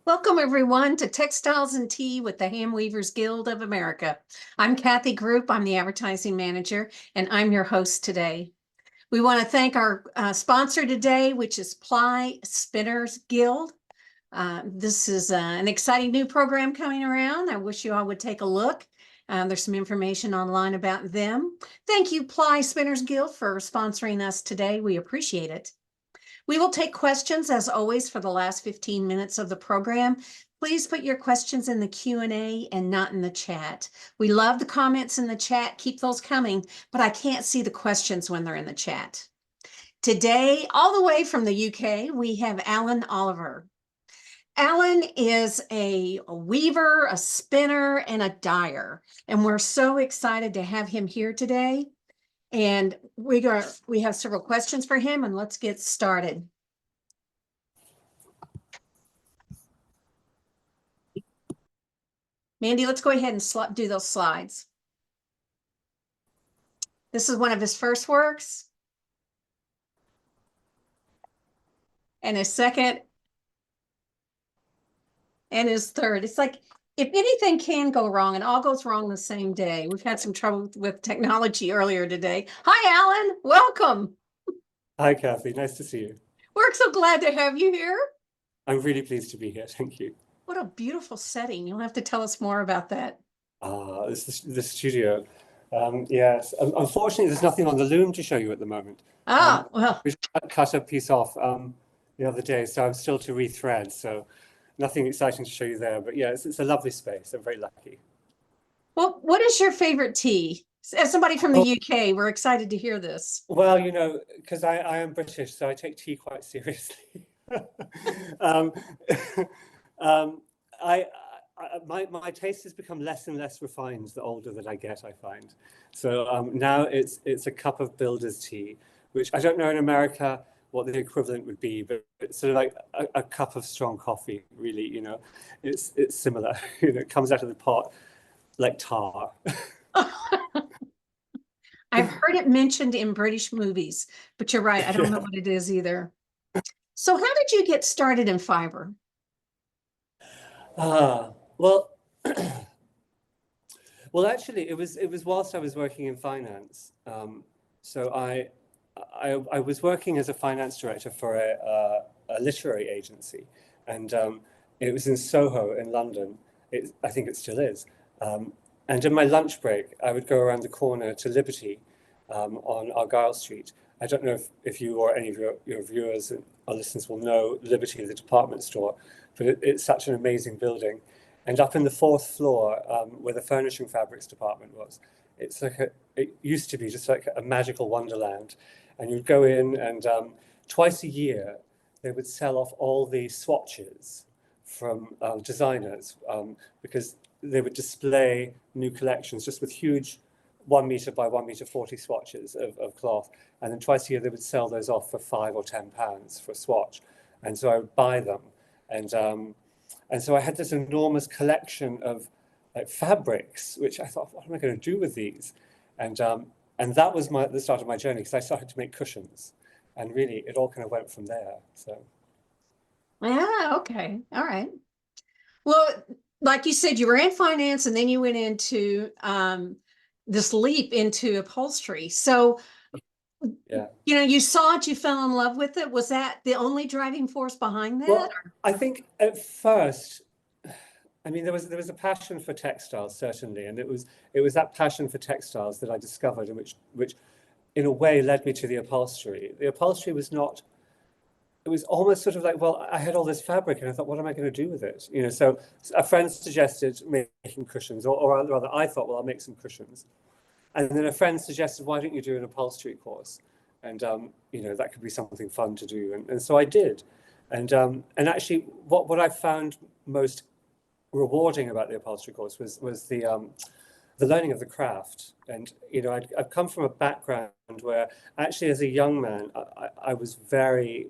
Welcome everyone to Textiles and Tea with the Handweavers Guild of America. I'm Kathy Group, I'm the advertising manager, and I'm your host today. We want to thank our sponsor today, which is Ply Spinners Guild. This is an exciting new program coming around. I wish you all would take a look. There's some information online about them. Thank you, Ply Spinners Guild, for sponsoring us today. We appreciate it. We will take questions as always for the last 15 minutes of the program. Please put your questions in the Q&A and not in the chat. We love the comments in the chat. Keep those coming, but I can't see the questions when they're in the chat. Today, all the way from the UK, we have Alan Oliver. Alan is a weaver, a spinner, and a dyer, and we're so excited to have him here today. And we have several questions for him, and let's get started. Mandy, let's go ahead and do those slides. This is one of his first works. And his second. And his third. It's like, if anything can go wrong, it all goes wrong the same day. We've had some trouble with technology earlier today. Hi, Alan. Welcome. Hi, Kathy. Nice to see you. We're so glad to have you here. I'm really pleased to be here. Thank you. What a beautiful setting. You'll have to tell us more about that. This is the studio. Yes. Unfortunately, there's nothing on the loom to show you at the moment. Well. We cut a piece off the other day, so I'm still to rethread. So nothing exciting to show you there. But yeah, it's a lovely space. I'm very lucky. Well, what is your favorite tea? As somebody from the UK, we're excited to hear this. Well, you know, because I am British, so I take tea quite seriously. My taste has become less and less refined the older that I get, I find. So now it's a cup of builder's tea, which I don't know in America what the equivalent would be, but it's sort of like a cup of strong coffee, really, you know. It's similar. You know, it comes out of the pot like tar. I've heard it mentioned in British movies, but you're right. I don't know what it is either. So how did you get started in fiber? Well, actually, it was whilst I was working in finance. So I was working as a finance director for a literary agency, and it was in Soho in London. I think it still is. And in my lunch break, I would go around the corner to Liberty on Argyle Street. I don't know if you or any of your viewers or listeners will know Liberty, the department store, but it's such an amazing building. And up in the fourth floor, where the furnishing fabrics department was, it's like it used to be just like a magical wonderland. And you'd go in, and twice a year, they would sell off all the swatches from designers because they would display new collections just with huge 1 meter by 1 meter 40 swatches of cloth. And then twice a year, they would sell those off for £5 or £10 for a swatch. And so I would buy them. And so I had this enormous collection of like fabrics, which I thought, what am I going to do with these? And that was the start of my journey, because I started to make cushions. And really, it all kind of went from there. So. Yeah, okay. All right. Well, like you said, you were in finance and then you went into this leap into upholstery. So, yeah, you know, you saw it, you fell in love with it. Was that the only driving force behind that? Well, I think at first, I mean, there was a passion for textiles, certainly, and it was that passion for textiles that I discovered, and which in a way led me to the upholstery. The upholstery was not. It was almost sort of like, well, I had all this fabric, and I thought, what am I going to do with it? You know, so a friend suggested making cushions, or rather, I thought, well, I'll make some cushions, and then a friend suggested, why don't you do an upholstery course? And you know, that could be something fun to do, and so I did, and actually, what I found most rewarding about the upholstery course was the learning of the craft. And you know, I've come from a background where actually, as a young man, I was very,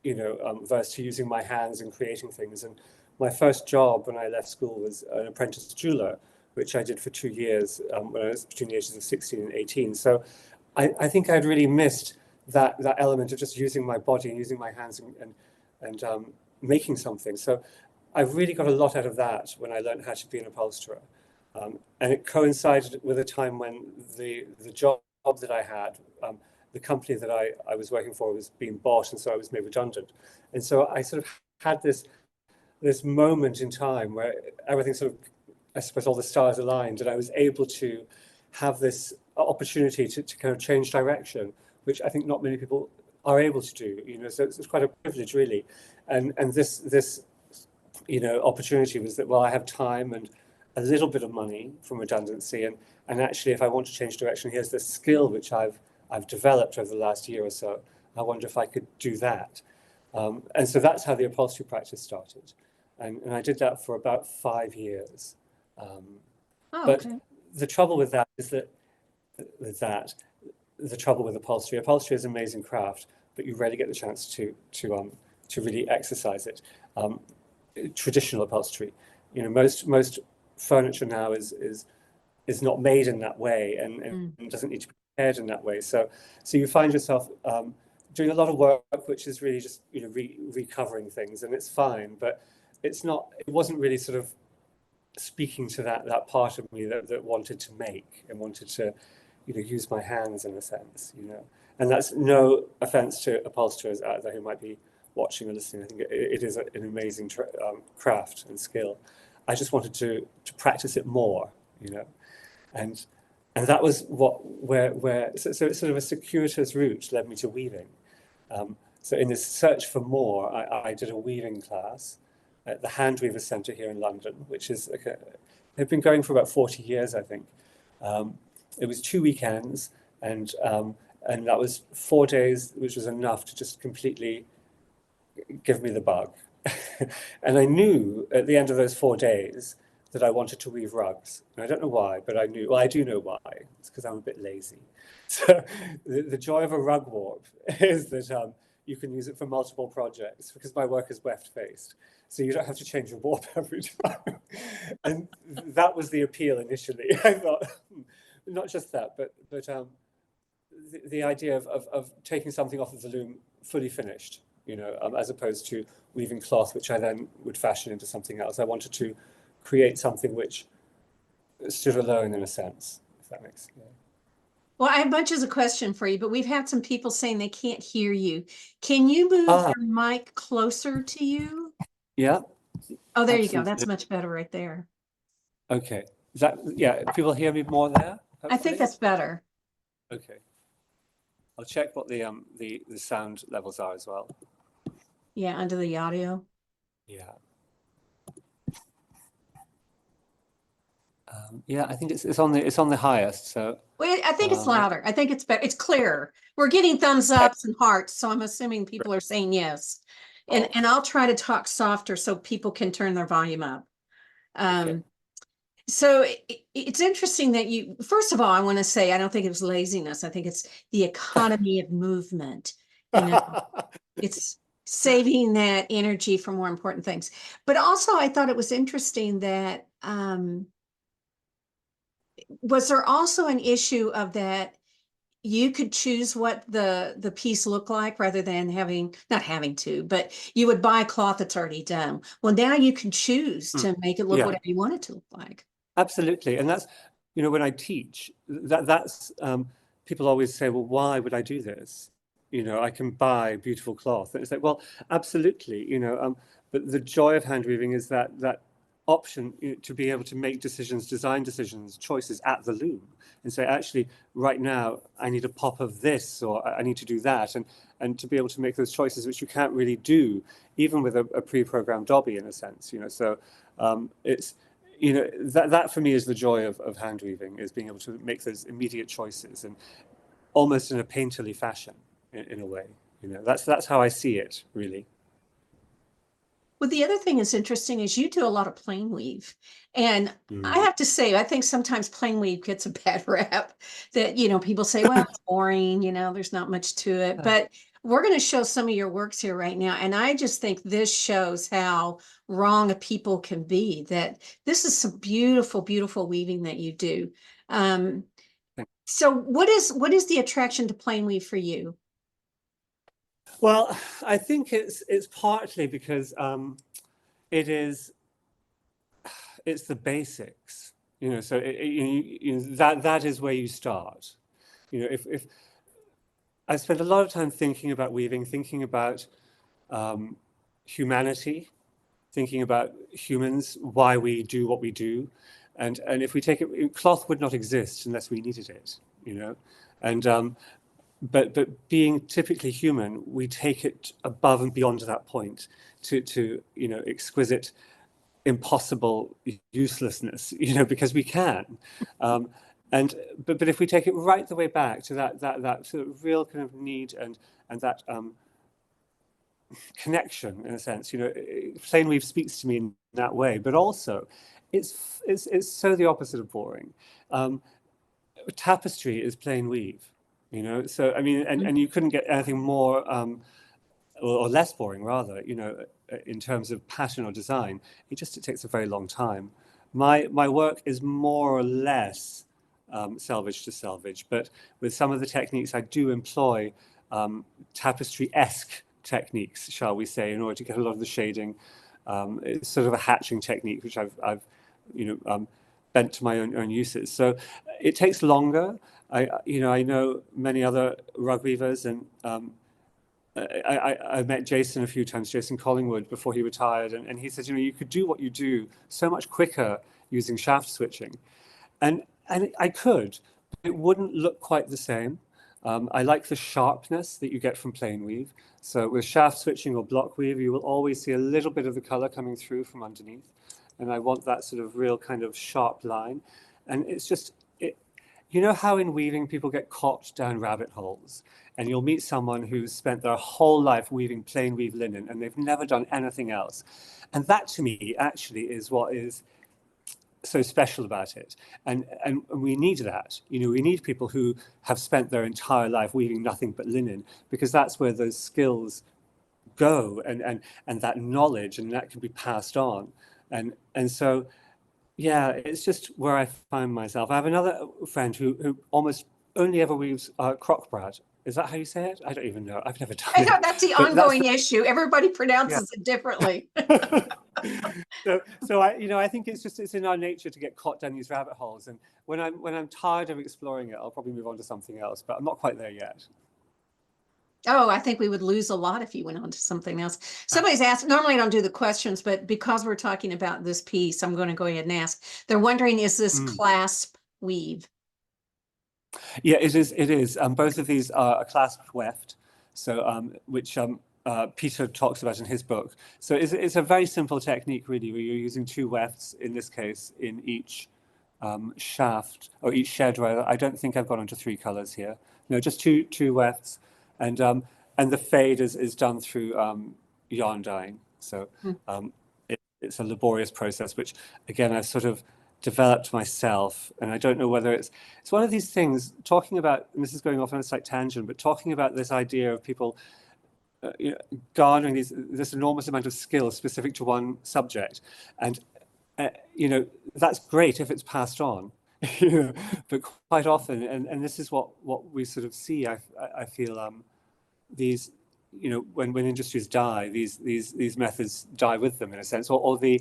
you know, versed to using my hands and creating things. And my first job when I left school was an apprentice jeweler, which I did for 2 years when I was between the ages of 16 and 18. So I think I'd really missed that element of just using my body and using my hands and making something. So I really got a lot out of that when I learned how to be an upholsterer. And it coincided with a time when the job that I had, the company that I was working for was being bought, and so I was made redundant. And so I sort of had this moment in time where everything sort of, I suppose all the stars aligned, and I was able to have this opportunity to kind of change direction, which I think not many people are able to do, you know, so it's quite a privilege really. And this you know, opportunity was that, well, I have time and a little bit of money from redundancy, and actually if I want to change direction, here's this skill which I've developed over the last year or so. I wonder if I could do that. And so that's how the upholstery practice started. And I did that for about 5 years. Oh, But okay. the trouble with that is that, the trouble with upholstery is an amazing craft, but you rarely get the chance to really exercise it. Traditional upholstery, you know, most furniture now is not made in that way, and doesn't need to be prepared in that way. So you find yourself doing a lot of work which is really just, you know, recovering things, and it's fine, but it wasn't really sort of speaking to that part of me that wanted to make and wanted to, you know, use my hands in a sense, you know. And that's no offense to upholsterers out there who might be watching or listening. I think it is an amazing craft and skill. I just wanted to practice it more, you know, and that was where so it's sort of a circuitous route led me to weaving. So in this search for more, I did a weaving class at the Handweavers Centre here in London, which is they've been going for about 40 years, I think. It was 2 weekends, and that was 4 days, which was enough to just completely give me the bug. And I knew at the end of those 4 days that I wanted to weave rugs. And I don't know why, but I knew, well, I do know why. It's because I'm a bit lazy. So the joy of a rug warp is that you can use it for multiple projects, because my work is weft-faced. So you don't have to change your warp every time. And that was the appeal initially. I thought, not just that, but the idea of taking something off of the loom fully finished, you know, as opposed to weaving cloth, which I then would fashion into something else. I wanted to create something which stood alone in a sense, if that makes sense. Well, I have bunches of questions for you, but we've had some people saying they can't hear you. Can you move your mic closer to you? Yeah. Oh, there you go. Absolutely. That's much better right there. Okay. Is that, yeah, people hear me more there? Hopefully? I think that's better. Okay. I'll check what the sound levels are as well. Yeah, under the audio. Yeah. Yeah, I think it's on the highest. So Well, I think it's louder. I think it's better. It's clearer. We're getting thumbs ups and hearts, so I'm assuming people are saying yes. And I'll try to talk softer so people can turn their volume up. okay. So it's interesting that you, first of all, I want to say, I don't think it was laziness. I think it's the economy of movement. You know, it's saving that energy for more important things. But also, I thought it was interesting that, was there also an issue of that you could choose what the piece looked like rather than not having to, but you would buy cloth that's already done. Well, now you can choose to make it look whatever you want it to look like. Absolutely. And that's, you know, when I teach, that's people always say, well, why would I do this? You know, I can buy beautiful cloth. And it's like, well, absolutely, you know, but the joy of hand weaving is that option, you know, to be able to make decisions, design decisions, choices at the loom, and say, actually, right now, I need a pop of this, or I need to do that, and to be able to make those choices, which you can't really do, even with a pre-programmed dobby, in a sense, you know. So it's, you know, that for me is the joy of hand weaving, is being able to make those immediate choices, and almost in a painterly fashion, in a way, you know. That's how I see it, really. Well, the other thing that's interesting is you do a lot of plain weave. And I have to say, I think sometimes plain weave gets a bad rap that, you know, people say, well, it's boring, you know, there's not much to it. But we're going to show some of your works here right now. And I just think this shows how wrong a people can be, that this is some beautiful, beautiful weaving that you do. So what is the attraction to plain weave for you? Well, I think it's partly because it is, it's the basics, so that is where you start. If I spent a lot of time thinking about weaving, thinking about humanity, thinking about humans, why we do what we do. And if we take it, cloth would not exist unless we needed it, and but being typically human, we take it above and beyond that point to exquisite, impossible uselessness, because we can. But if we take it right the way back to that sort of real kind of need and that connection, in a sense, plain weave speaks to me in that way, but also it's so the opposite of boring. Tapestry is plain weave, so I mean, and you couldn't get anything more or less boring, rather, in terms of pattern or design. It takes a very long time. My work is more or less selvage to selvage, but with some of the techniques I do employ tapestry-esque techniques, shall we say, in order to get a lot of the shading. It's sort of a hatching technique, which I've bent to my own uses. So it takes longer. I know many other rug weavers, and I met Jason a few times, Jason Collingwood, before he retired, and he said, you could do what you do so much quicker using shaft switching. And I could, but it wouldn't look quite the same. I like the sharpness that you get from plain weave. So with shaft switching or block weave, you will always see a little bit of the color coming through from underneath. And I want that sort of real kind of sharp line. And it's just, how in weaving people get caught down rabbit holes, and you'll meet someone who's spent their whole life weaving plain weave linen and they've never done anything else. And that to me actually is what is so special about it. And we need that. We need people who have spent their entire life weaving nothing but linen, because that's where those skills go, and that knowledge, and that can be passed on. And so, yeah, it's just where I find myself. I have another friend who almost only ever weaves crockbrad. Is that how you say it? I don't even know. I've never done I it. know that's the But ongoing issue. Everybody pronounces it differently. So I think it's in our nature to get caught down these rabbit holes. And when I'm tired of exploring it, I'll probably move on to something else. But I'm not quite there yet. Oh, I think we would lose a lot if you went on to something else. Somebody's asked, normally I don't do the questions, but because we're talking about this piece, I'm going to go ahead and ask. They're wondering, is this clasp weave? Yeah, it is. It is. Both of these are a clasped weft, so which Peter talks about in his book. So it's a very simple technique, really, where you're using two wefts, in this case, in each shaft, or each shed row. I don't think I've gone onto three colors here. No, just two wefts, and the fade is done through yarn dyeing. So it's a laborious process, which again I've sort of developed myself, and I don't know whether it's one of these things, talking about, and this is going off on a slight tangent, but talking about this idea of people garnering this enormous amount of skill specific to one subject, and that's great if it's passed on, but quite often, and this is what we sort of see, I feel these, when industries die, these methods die with them, in a sense, or the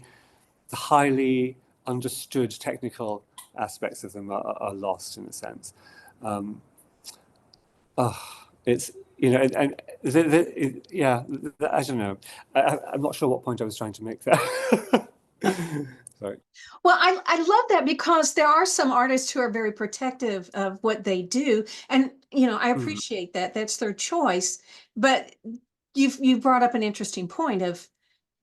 highly understood technical aspects of them are lost, in a sense. It's yeah, I don't know. I'm not sure what point I was trying to make there. Sorry. Well, I love that, because there are some artists who are very protective of what they do, and I appreciate that. That's their choice. But you brought up an interesting point of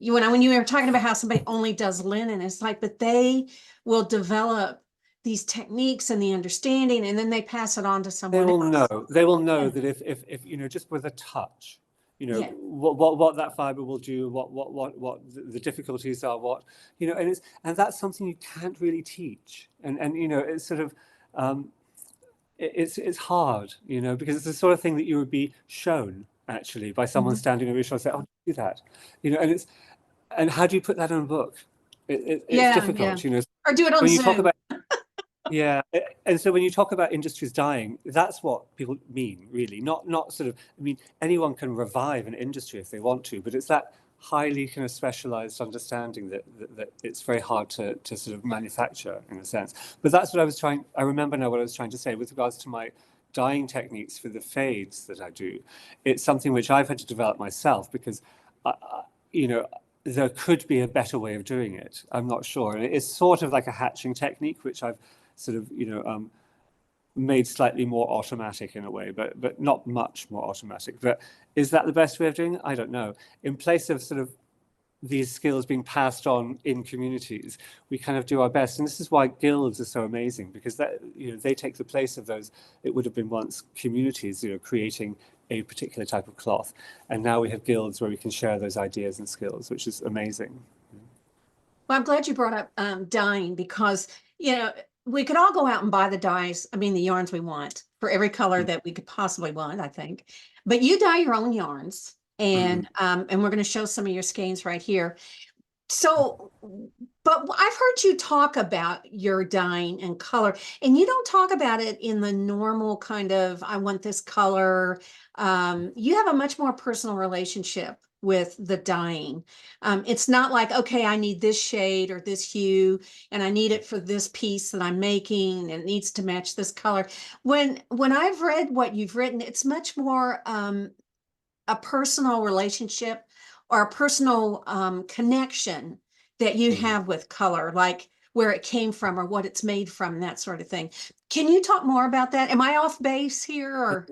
when you were talking about how somebody only does linen, it's like, but they will develop these techniques and the understanding, and then they pass it on to someone else. They will know that if just with a touch, what that fiber will do, what the difficulties are, and that's something you can't really teach, and it's sort of it's hard, because it's the sort of thing that you would be shown actually by someone standing over your shoulder and say, "Oh, do that," and how do you put that in a book? It's difficult, or do it on when you Zoom. talk about. Yeah, and so when you talk about industries dying, that's what people mean, really. Not sort of. I mean, anyone can revive an industry if they want to, but it's that highly kind of specialized understanding that it's very hard to sort of manufacture in a sense. But that's what I remember now what I was trying to say with regards to my dyeing techniques for the fades that I do. It's something which I've had to develop myself because, you know, there could be a better way of doing it. I'm not sure. And it's sort of like a hatching technique, which I've sort of, made slightly more automatic in a way, but not much more automatic. But is that the best way of doing it? I don't know. In place of sort of these skills being passed on in communities, we kind of do our best. And this is why guilds are so amazing, because that, they take the place of those, it would have been once communities, creating a particular type of cloth. And now we have guilds where we can share those ideas and skills, which is amazing. Well, I'm glad you brought up dyeing because, we could all go out and buy the dyes, the yarns we want for every color that we could possibly want, I think. But you dye your own yarns, and we're going to show some of your skeins right here. So, but I've heard you talk about your dyeing and color, and you don't talk about it in the normal kind of, I want this color. You have a much more personal relationship with the dyeing. It's not like, okay, I need this shade or this hue, and I need it for this piece that I'm making, and it needs to match this color. When I've read what you've written, it's much more a personal relationship or a personal connection that you have with color, like where it came from or what it's made from, that sort of thing. Can you talk more about that? Am I off base here or?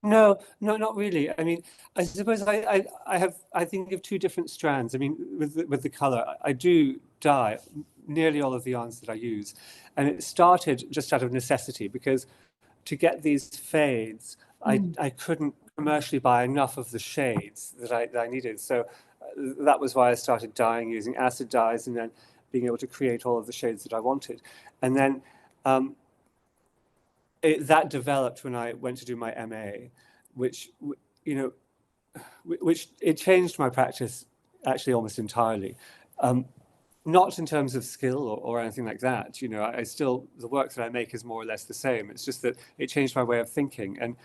No, not really. I mean, I suppose I think of two different strands. I mean, with the color, I do dye nearly all of the yarns that I use, and it started just out of necessity because to get these fades, I couldn't commercially buy enough of the shades that I needed. So that was why I started dyeing using acid dyes, and then being able to create all of the shades that I wanted, and then. That developed when I went to do my MA, which it changed my practice actually almost entirely. Not in terms of skill or anything like that. I still, the work that I make is more or less the same. It's just that it changed my way of thinking. And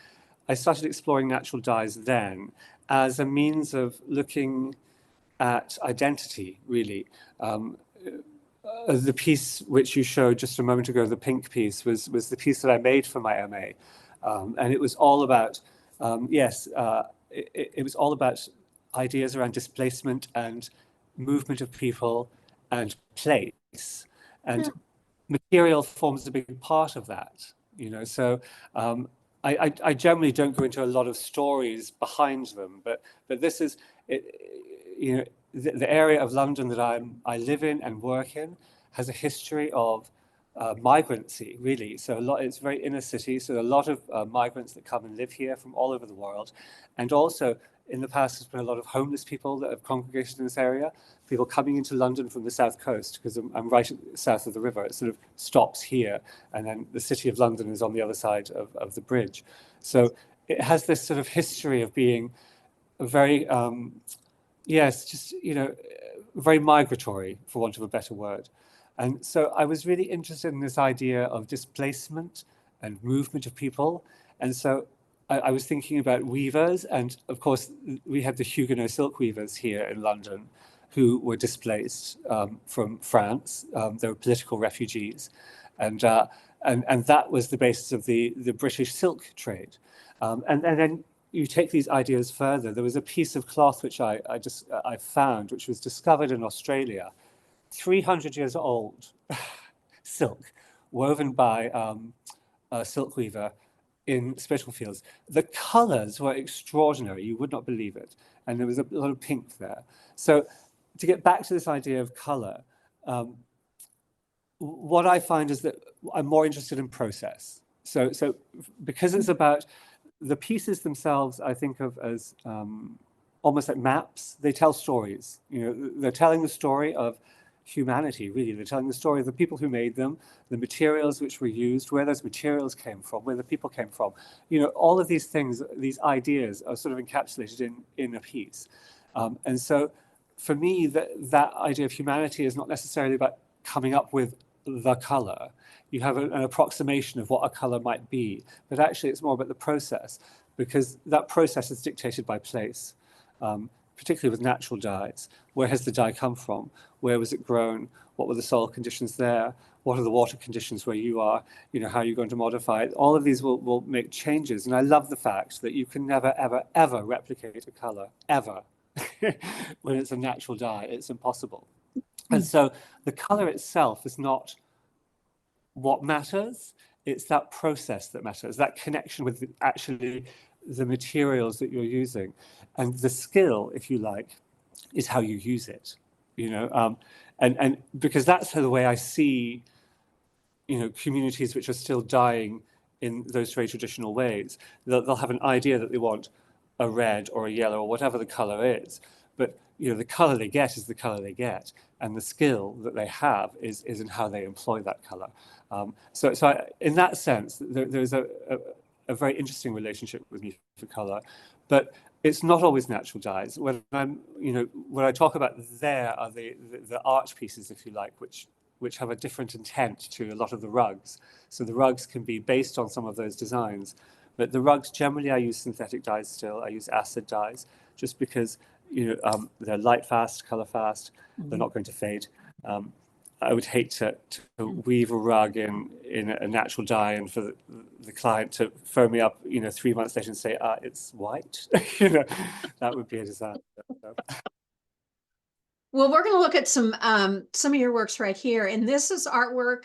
I started exploring natural dyes then as a means of looking at identity, really. The piece which you showed just a moment ago, the pink piece, was the piece that I made for my MA. And it was all about, it was all about ideas around displacement and movement of people and place. And material forms a big part of that, So I generally don't go into a lot of stories behind them, but this is, the area of London that I live in and work in has a history of migrancy, really. So it's very inner city. So a lot of migrants that come and live here from all over the world, and also in the past there's been a lot of homeless people that have congregated in this area. People coming into London from the south coast, because I'm right south of the river. It sort of stops here, and then the city of London is on the other side of the bridge. So it has this sort of history of being a very yes, just, very migratory, for want of a better word. And so I was really interested in this idea of displacement and movement of people. And so I was thinking about weavers. And of course, we have the Huguenot silk weavers here in London who were displaced from France. They were political refugees. And that was the basis of the British silk trade. And then you take these ideas further. There was a piece of cloth which I found, which was discovered in Australia, 300 years old, silk, woven by a silk weaver in Spitalfields. The colors were extraordinary. You would not believe it. And there was a lot of pink there. So to get back to this idea of color, what I find is that I'm more interested in process. So because it's about the pieces themselves, I think of as almost like maps. They tell stories. They're telling the story of humanity, really. They're telling the story of the people who made them, the materials which were used, where those materials came from, where the people came from. All of these things, these ideas are sort of encapsulated in a piece. And so for me, that idea of humanity is not necessarily about coming up with the color. You have an approximation of what a color might be, but actually it's more about the process, because that process is dictated by place. particularly with natural dyes. Where has the dye come from? Where was it grown? What were the soil conditions there? What are the water conditions where you are? How are you going to modify it? All of these will make changes. And I love the fact that you can never, ever, ever replicate a color, ever. When it's a natural dye, it's impossible. And so the color itself is not what matters. It's that process that matters, that connection with actually the materials that you're using. And the skill, if you like, is how you use it, and because that's the way I see, communities which are still dying in those very traditional ways. They'll have an idea that they want a red or a yellow or whatever the color is, but the color they get is the color they get, and the skill that they have is in how they employ that color. So in that sense, there's a very interesting relationship with me for color, but it's not always natural dyes. When I talk about, there are the art pieces, if you like, which have a different intent to a lot of the rugs. So the rugs can be based on some of those designs, but the rugs generally I use synthetic dyes still. I use acid dyes just because they're light fast, color fast. They're not going to fade. I would hate to weave a rug in a natural dye and for the client to phone me up 3 months later and say, it's white. That would be a disaster. Well, we're going to look at some of your works right here, and this is artwork.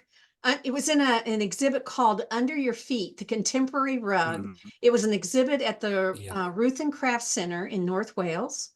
It was in an exhibit called Under Your Feet, the Contemporary Rug. It was an exhibit at the Ruthin Craft Centre in North Wales.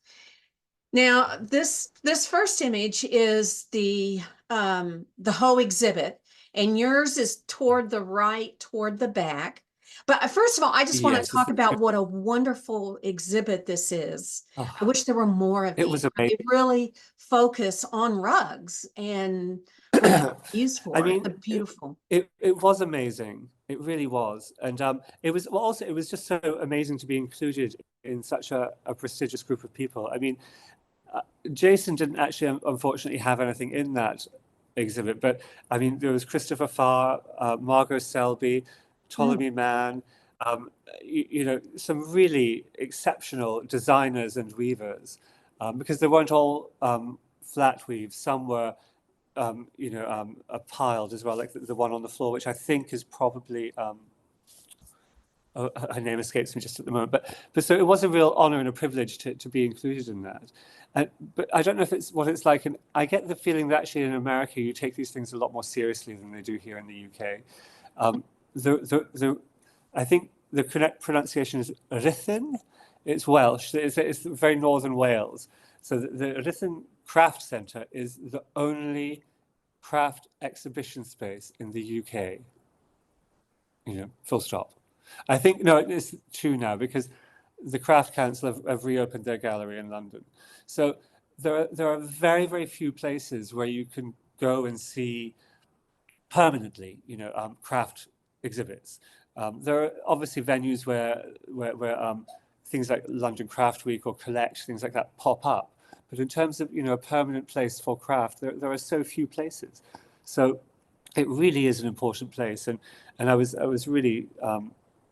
Now, this first image is the whole exhibit, and yours is toward the right, toward the back. But first of all, I just want to talk about what a wonderful exhibit this is. I wish there were more of these. It was amazing. They really focus on rugs and what they're used for. I mean, they're beautiful. It was amazing. It really was. And it was just so amazing to be included in such a prestigious group of people. I mean, Jason didn't actually, unfortunately, have anything in that exhibit, but I mean, there was Christopher Farr, Margot Selby, Ptolemy Mann, some really exceptional designers and weavers, because they weren't all flat weaves. Some were, piled as well, like the one on the floor, which I think is probably, her name escapes me just at the moment, but so it was a real honor and a privilege to be included in that. But I don't know if it's what it's like, and I get the feeling that actually in America you take these things a lot more seriously than they do here in the UK. I think the correct pronunciation is Ruthin. It's Welsh. It's very northern Wales. So the Ruthin Craft Centre is the only craft exhibition space in the UK. Full stop. I think, no, it's two now, because the Craft Council have reopened their gallery in London. So there are very, very few places where you can go and see permanently, craft exhibits. There are obviously venues where things like London Craft Week or Collect, things like that pop up. But in terms of, a permanent place for craft, there are so few places. So it really is an important place. And I was really,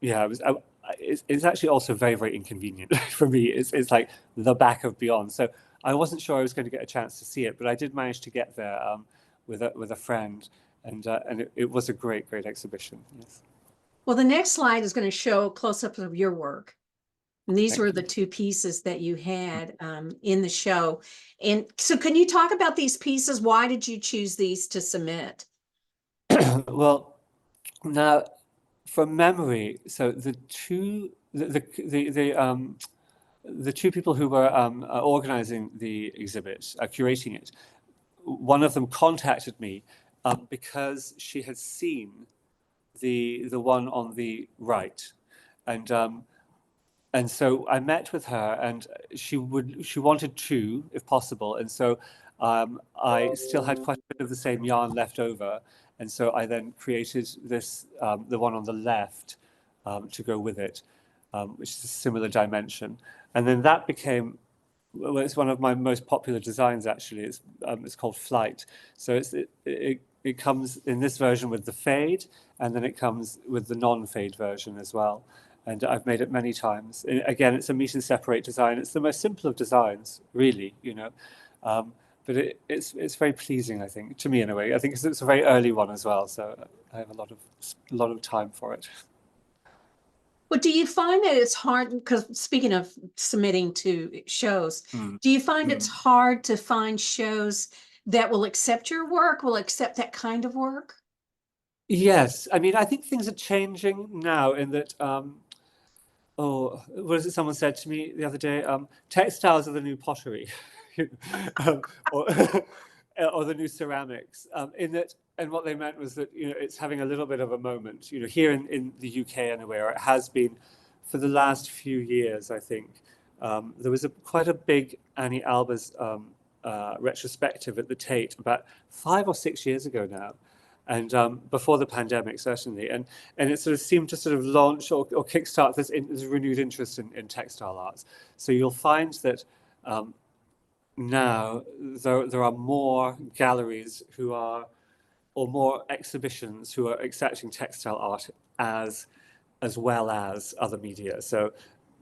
it's actually also very, very inconvenient for me. It's like the back of beyond. So I wasn't sure I was going to get a chance to see it, but I did manage to get there with a friend, and it was a great, great exhibition. Yes. Well, the next slide is going to show close-ups of your work. And these were the two pieces that you had in the show. And so can you talk about these pieces? Why did you choose these to submit? Well, now, from memory, so the two people who were organizing the exhibit, curating it, one of them contacted me because she had seen the one on the right, and so I met with her, and she wanted two, if possible, and so I still had quite a bit of the same yarn left over, and so I then created this, the one on the left, to go with it, which is a similar dimension, and then that became, well, it's one of my most popular designs actually. It's called Flight. So it comes in this version with the fade, and then it comes with the non-fade version as well. and I've made it many times. And again, it's a meet and separate design. It's the most simple of designs, really, but it's very pleasing, I think, to me in a way. I think it's a very early one as well, so I have a lot of time for it. Well, do you find that it's hard, because speaking of submitting to shows, Mm. do you find it's Mm. hard to find shows that will accept your work, will accept that kind of work? Yes, I mean, I think things are changing now in that. Oh, what is it? Someone said to me the other day, textiles are the new pottery, or or the new ceramics. In that, and what they meant was that it's having a little bit of a moment. Here in the UK anyway, or it has been for the last few years. I think there was quite a big Annie Albers retrospective at the Tate about 5 or 6 years ago now, and before the pandemic certainly, and it sort of seemed to sort of launch or kickstart this renewed interest in textile arts. So you'll find that now there are more galleries or more exhibitions who are accepting textile art as well as other media. So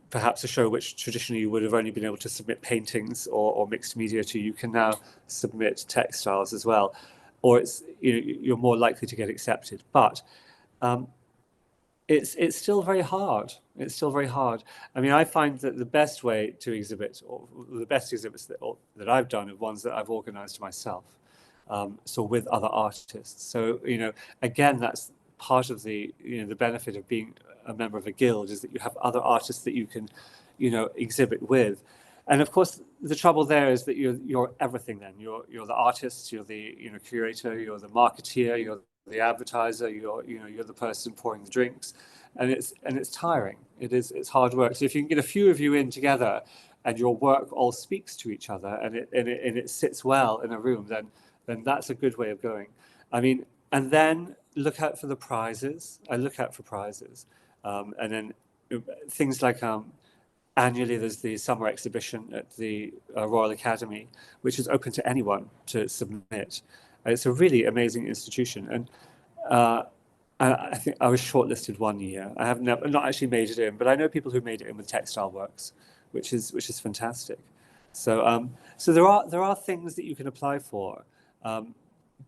perhaps a show which traditionally you would have only been able to submit paintings or mixed media to, you can now submit textiles as well, or you're more likely to get accepted. But it's still very hard. It's still very hard. I mean, I find that the best way to exhibit, or the best exhibits that I've done, are ones that I've organized myself, so with other artists. So again, that's part of the the benefit of being a member of a guild, is that you have other artists that you can exhibit with. And of course, the trouble there is that you're everything. Then you're the artist, you're the curator, you're the marketeer, you're the advertiser, you're the person pouring the drinks, and it's tiring. It's hard work. So if you can get a few of you in together, and your work all speaks to each other, and it sits well in a room, then that's a good way of going. I mean, and then look out for the prizes. I look out for prizes, and then things like annually there's the summer exhibition at the Royal Academy, which is open to anyone to submit. It's a really amazing institution, and I think I was shortlisted one year. I have not actually made it in, but I know people who made it in with textile works, which is fantastic. So there are things that you can apply for.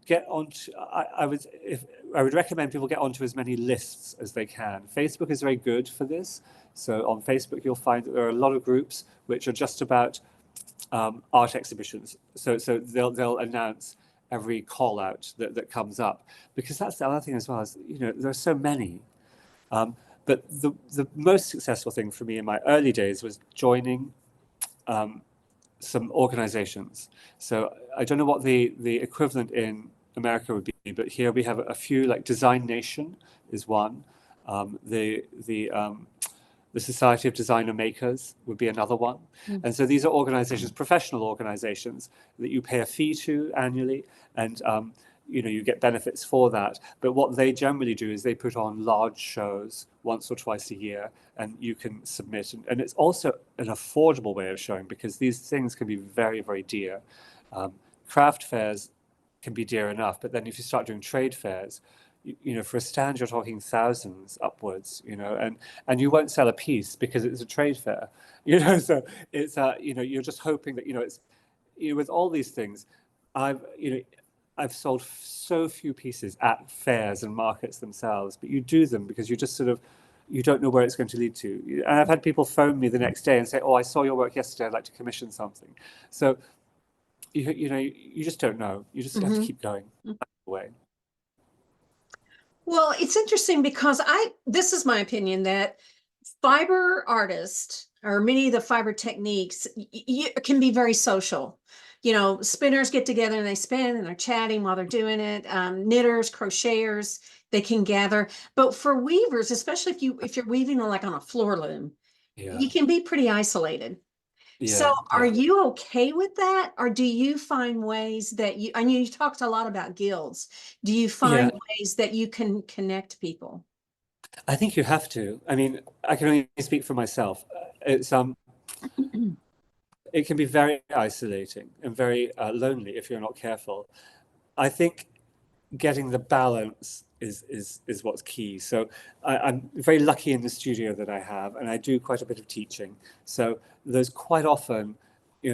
Get onto. I would recommend people get onto as many lists as they can. Facebook is very good for this. So on Facebook, you'll find that there are a lot of groups which are just about art exhibitions. So they'll announce every call out that comes up, because that's the other thing as well, is there are so many. But the most successful thing for me in my early days was joining some organizations. So I don't know what the equivalent in America would be, but here we have a few, like Design Nation is one. The Society of Designer Makers would be another one. And so these are organizations, professional organizations, that you pay a fee to annually, and you get benefits for that. But what they generally do is they put on large shows once or twice a year, and you can submit. And it's also an affordable way of showing, because these things can be very, very dear. Craft fairs can be dear enough, but then if you start doing trade fairs, for a stand, you're talking thousands upwards, and you won't sell a piece because it's a trade fair, so it's, you're just hoping that, it's, with all these things, I've sold so few pieces at fairs and markets themselves, but you do them because you just sort of, you don't know where it's going to lead to. And I've had people phone me the next day and say, "Oh, I saw your work yesterday. I'd like to commission something." So, you just don't know. You just have to keep going away. Well, it's interesting because this is my opinion, that fiber artists, or many of the fiber techniques, can be very social. Spinners get together and they spin and they're chatting while they're doing it. Knitters, crocheters, they can gather. But for weavers, especially if you're weaving like on a floor loom, Yeah, you can be pretty isolated. So yeah, are yeah. you okay with that? Or do you find ways that I mean, you talked a lot about guilds. Do you Yeah, find ways that you can connect people? I think you have to. I mean, I can only speak for myself. It can be very isolating and very lonely if you're not careful. I think getting the balance is what's key. So I'm very lucky in the studio that I have, and I do quite a bit of teaching. So there's quite often,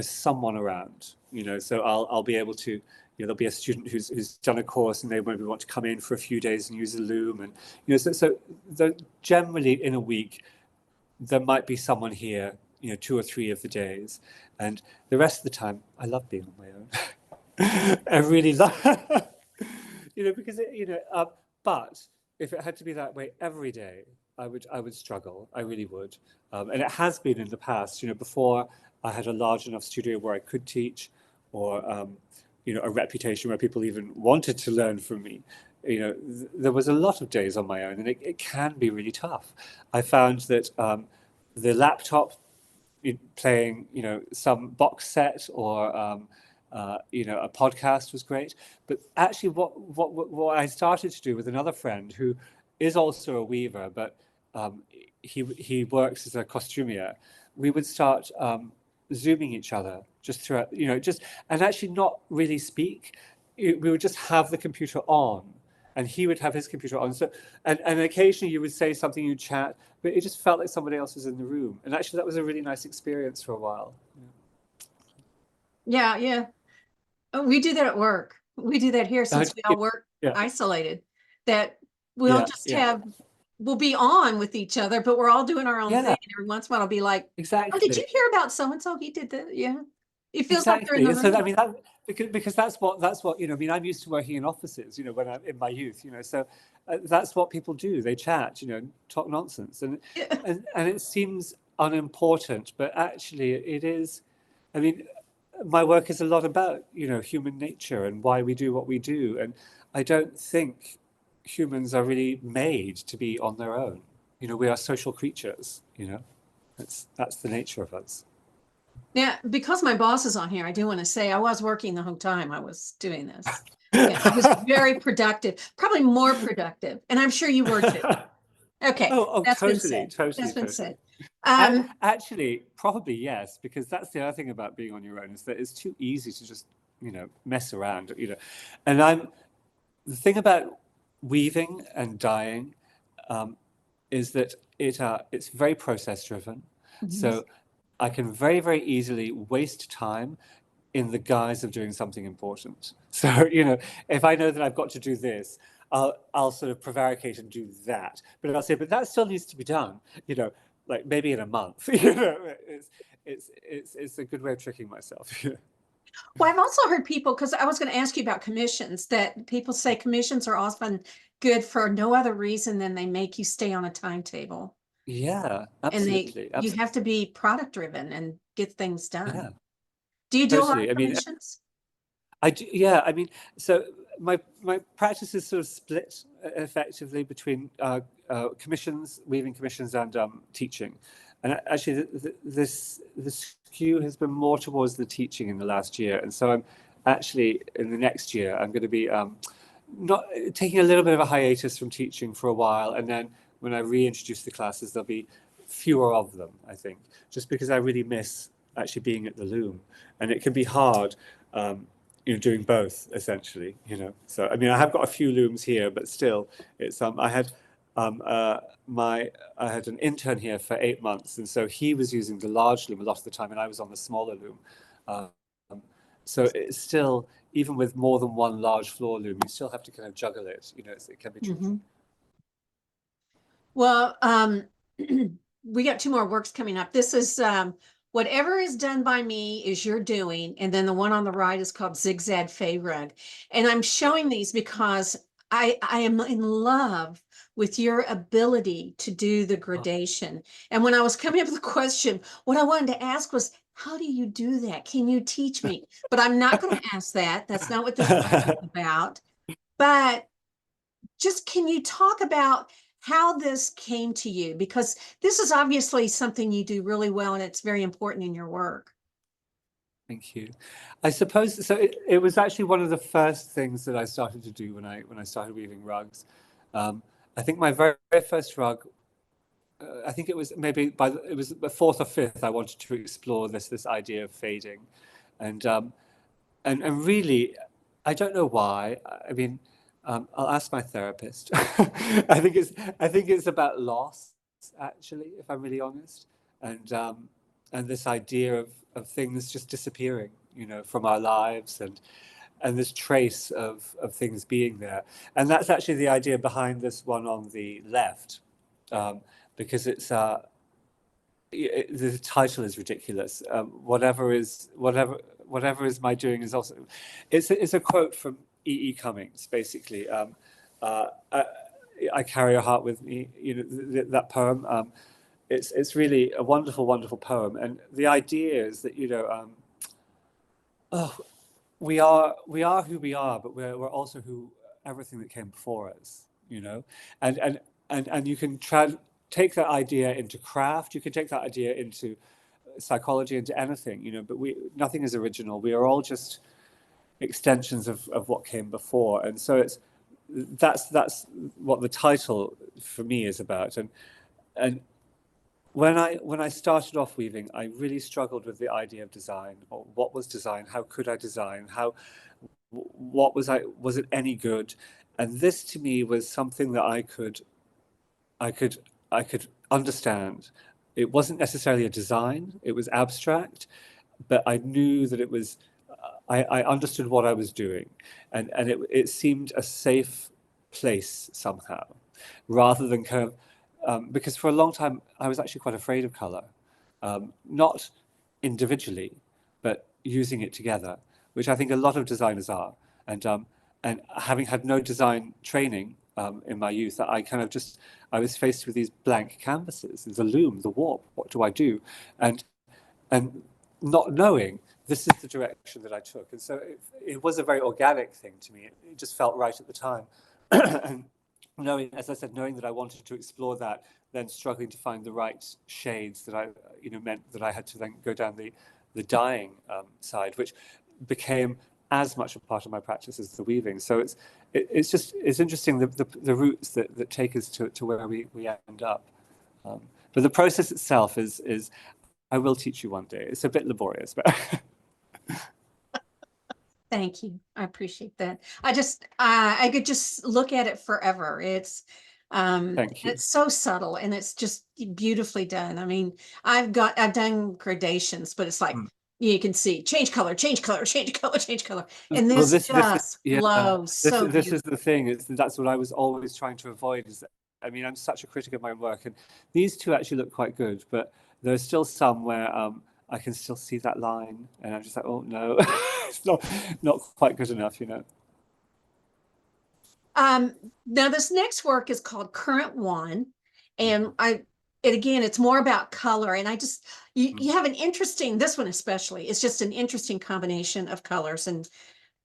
someone around, so I'll be able to, there'll be a student who's done a course and they maybe want to come in for a few days and use a loom, and so generally in a week there might be someone here, 2 or 3 of the days, and the rest of the time I love being on my own. I really love, because but if it had to be that way every day, I would struggle. I really would, and it has been in the past. Before I had a large enough studio where I could teach, or a reputation where people even wanted to learn from me. There was a lot of days on my own, and it can be really tough. I found that the laptop, playing, some box set or a podcast was great. But actually, what I started to do with another friend who is also a weaver, but he works as a costumier, we would start zooming each other just throughout, and actually not really speak. We would just have the computer on, and he would have his computer on. So, and occasionally you would say something, you chat, but it just felt like somebody else was in the room. And actually, that was a really nice experience for a while. Yeah, yeah. Oh, we do that at work. We do that here since we all work Yeah, isolated. That we'll yeah, just yeah, we'll be on with each other, but we're all doing our own thing. yeah, And every once in a while, I'll be like, "Oh, did you exactly. hear about so and so? He did that." Yeah, it feels like you're in Exactly. the So I room. mean that, because that's what I mean, I'm used to working in offices, when I'm in my youth, so that's what people do. They chat, talk nonsense, and Yeah. and it seems unimportant, but actually it is. I mean, my work is a lot about human nature and why we do what we do, and I don't think humans are really made to be on their own. We are social creatures. That's the nature of us. Yeah, because my boss is on here, I do want to say I was working the whole time I was doing this. And it was very productive, probably more productive. And I'm sure you were too. Okay, Oh, that's been totally, said. totally, That's been totally. said. Um, Actually, probably yes, because that's the other thing about being on your own, is that it's too easy to just, mess around, And the thing about weaving and dyeing, is that it's very process driven. mhm. So I can very, very easily waste time in the guise of doing something important. So, if I know that I've got to do this, I'll sort of prevaricate and do that. But I'll say, but that still needs to be done, like maybe in a month. It's a good way of tricking myself. Well, I've also heard people, because I was going to ask you about commissions, that people say commissions are often good for no other reason than they make you stay on a timetable. Yeah, And absolutely, you have to absolutely. be product driven and get things Yeah, done. Do you do a lot of totally. I mean, commissions? I do, yeah, I mean, so my practice is sort of split effectively between commissions, weaving commissions, and teaching. And actually, the skew has been more towards the teaching in the last year. And so I'm actually, in the next year, I'm going to be not taking a little bit of a hiatus from teaching for a while, and then when I reintroduce the classes, there'll be fewer of them, I think, just because I really miss actually being at the loom, and it can be hard. Doing both essentially, So I mean, I have got a few looms here, but still, it's um, uh, I had an intern here for 8 months, and so he was using the large loom a lot of the time, and I was on the smaller loom. Um, so it's still, even with more than one large floor loom, you still have to kind of juggle it. It can be tricky. Mhm. Well, we got two more works coming up. This is whatever is done by me is your doing, and then the one on the right is called Zigzag Fay Rug. And I'm showing these because I am in love with your ability to do the Oh. gradation. And when I was coming up with the question, what I wanted to ask was, how do you do that? Can you teach me? But I'm not going to ask that. That's not what this question is about. But just can you talk about how this came to you? Because this is obviously something you do really well and it's very important in your work. Thank you. I suppose so. It was actually one of the first things that I started to do when I started weaving rugs. I think my very, very first rug, I think it was maybe it was the fourth or fifth. I wanted to explore this idea of fading, and and really, I don't know why. I mean, I'll ask my therapist. I think it's about loss, actually, if I'm really honest, and this idea of things just disappearing, from our lives, and this trace of things being there. And that's actually the idea behind this one on the left, because the title is ridiculous. Whatever is my doing is also. It's a quote from E. E. Cummings, basically. I carry a heart with me. That poem. It's really a wonderful, wonderful poem, and the idea is that oh, we are who we are, but we're also who everything that came before us. And you can take that idea into craft. You can take that idea into psychology, into anything. But nothing is original. We are all just extensions of what came before, and so that's what the title for me is about. And when I started off weaving, I really struggled with the idea of design, or what was design, how could I design, what was it any good? And this to me was something that I could understand. It wasn't necessarily a design, it was abstract, but I knew that it was, I understood what I was doing, and it seemed a safe place somehow, rather than kind of, because for a long time I was actually quite afraid of color, not individually, but using it together, which I think a lot of designers are. And having had no design training in my youth, I was faced with these blank canvases, the loom, the warp. What do I do? And not knowing, this is the direction that I took. And so it was a very organic thing to me. It just felt right at the time. And knowing, as I said, knowing that I wanted to explore that, then struggling to find the right shades that meant that I had to then go down the dyeing side, which became as much a part of my practice as the weaving. So it's interesting, the routes that take us to where we end up. But the process itself is I will teach you one day. It's a bit laborious, but Thank you. I appreciate that. I could just look at it forever. thank you. It's so subtle and it's just beautifully done. I mean, I've done gradations, but it's like Mm. you can see change color, change color, change color, change color. And Well, this just flows so this is beautifully. the thing. That's what I was always trying to avoid. I mean, I'm such a critic of my own work, and these two actually look quite good, but there's still some where I can still see that line, and I'm just like, oh no, it's not quite good enough. Um, Now this next work is called Current One, and again, it's more about color. And you have an interesting, this one especially, it's just an interesting combination of colors. And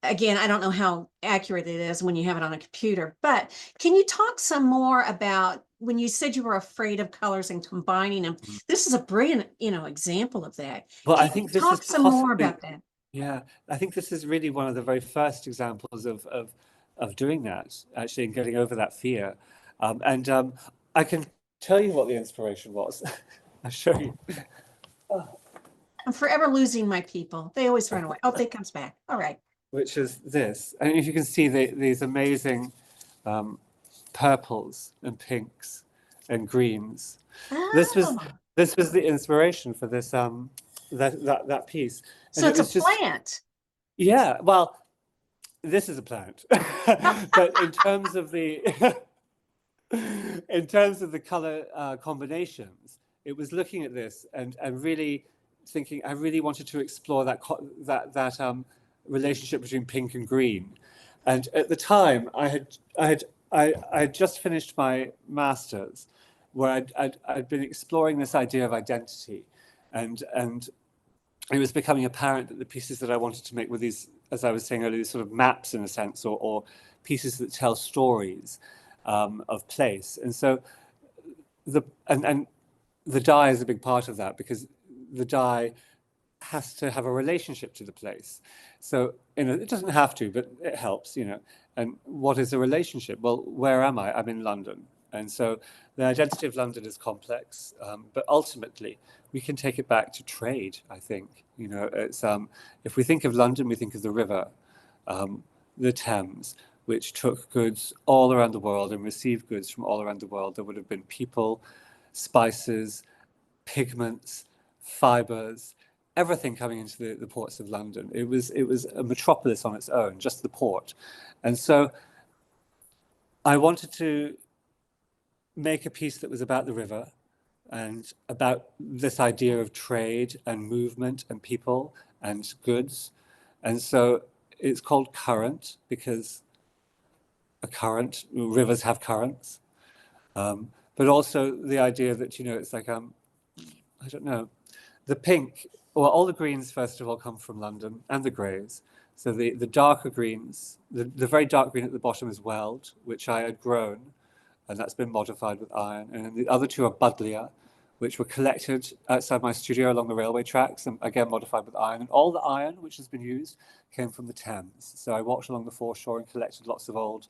again, I don't know how accurate it is when you have it on a computer, but can you talk some more about when you said you were afraid of colors and combining them? Mm. This is a brilliant, example of that. Well, Can I you think this is talk some more possibly, about that? yeah, I think this is really one of the very first examples of doing that, actually, and getting over that fear. And I can tell you what the inspiration was. I'll show you, I'm forever losing my people. They always run away. Oh, they comes back. All right. which is this. And if you can see these amazing um, purples and pinks and greens. This was Oh, this was the inspiration for this that piece. And so it it's a was just, plant. yeah, well, this is a plant. But in terms of the in terms of the color combinations, it was looking at this and really thinking I really wanted to explore that relationship between pink and green. And at the time, I had just finished my master's, where I'd been exploring this idea of identity, and it was becoming apparent that the pieces that I wanted to make were these, as I was saying earlier, these sort of maps in a sense, or pieces that tell stories of place. And so and the dye is a big part of that, because the dye has to have a relationship to the place. So it doesn't have to, but it helps. And what is a relationship? Well, where am I? I'm in London. And so the identity of London is complex, but ultimately we can take it back to trade, I think. It's if we think of London, we think of the river, the Thames. which took goods all around the world and received goods from all around the world. There would have been people, spices, pigments, fibers, everything coming into the ports of London. It was a metropolis on its own, just the port. And so I wanted to make a piece that was about the river and about this idea of trade and movement and people and goods. And so it's called Current because rivers have currents. But also the idea that, it's like, I don't know, the pink, well, all the greens, first of all, come from London, and the greys. So the darker greens, the very dark green at the bottom is weld, which I had grown, and that's been modified with iron. And then the other two are buddleia, which were collected outside my studio along the railway tracks, and again modified with iron. And all the iron which has been used came from the Thames. So I walked along the foreshore and collected lots of old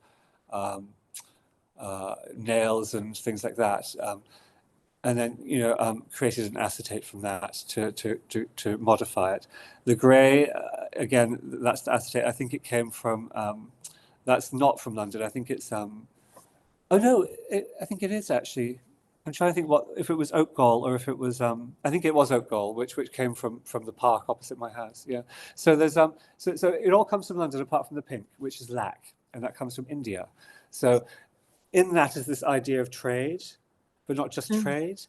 nails and things like that. And then created an acetate from that to modify it. The grey, again, that's the acetate. I think it came from. That's not from London. I think it's. Oh no, I think it is actually. I'm trying to think what if it was oak gall or if it was. I think it was oak gall, which came from the park opposite my house. Yeah. So there's so it all comes from London apart from the pink, which is lac, and that comes from India. So in that is this idea of trade, but not just trade,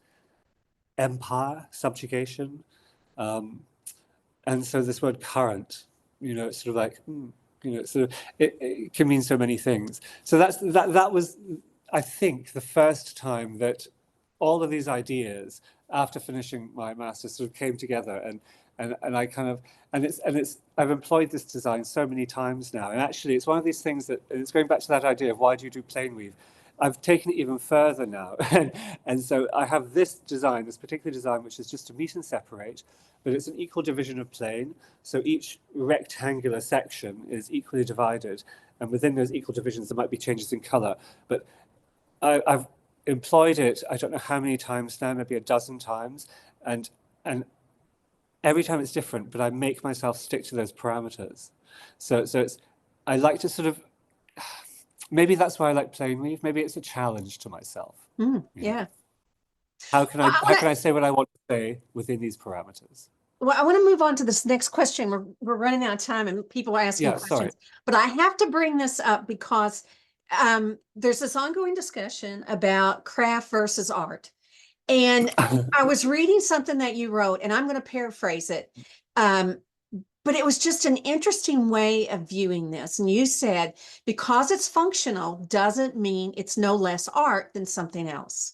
empire, subjugation. And so this word current, it's sort of like, sort of, it can mean so many things. So that was, I think, the first time that all of these ideas after finishing my master's sort of came together and I kind of, and it's, I've employed this design so many times now. And actually it's one of these things that, and it's going back to that idea of why do you do plain weave? I've taken it even further now. and so I have this design, this particular design, which is just to meet and separate, but it's an equal division of plane. So each rectangular section is equally divided. And within those equal divisions, there might be changes in color. But I've employed it, I don't know how many times now, maybe a dozen times. And every time it's different, but I make myself stick to those parameters. So it's, I like to sort of, maybe that's why I like plain weave. Maybe it's a challenge to myself. Yeah. How can I say what I want to say within these parameters? Well, I want to move on to this next question. We're running out of time and people are asking questions. Sorry. But I have to bring this up because there's this ongoing discussion about craft versus art. And I was reading something that you wrote, and I'm going to paraphrase it. But it was just an interesting way of viewing this. And you said, because it's functional doesn't mean it's no less art than something else.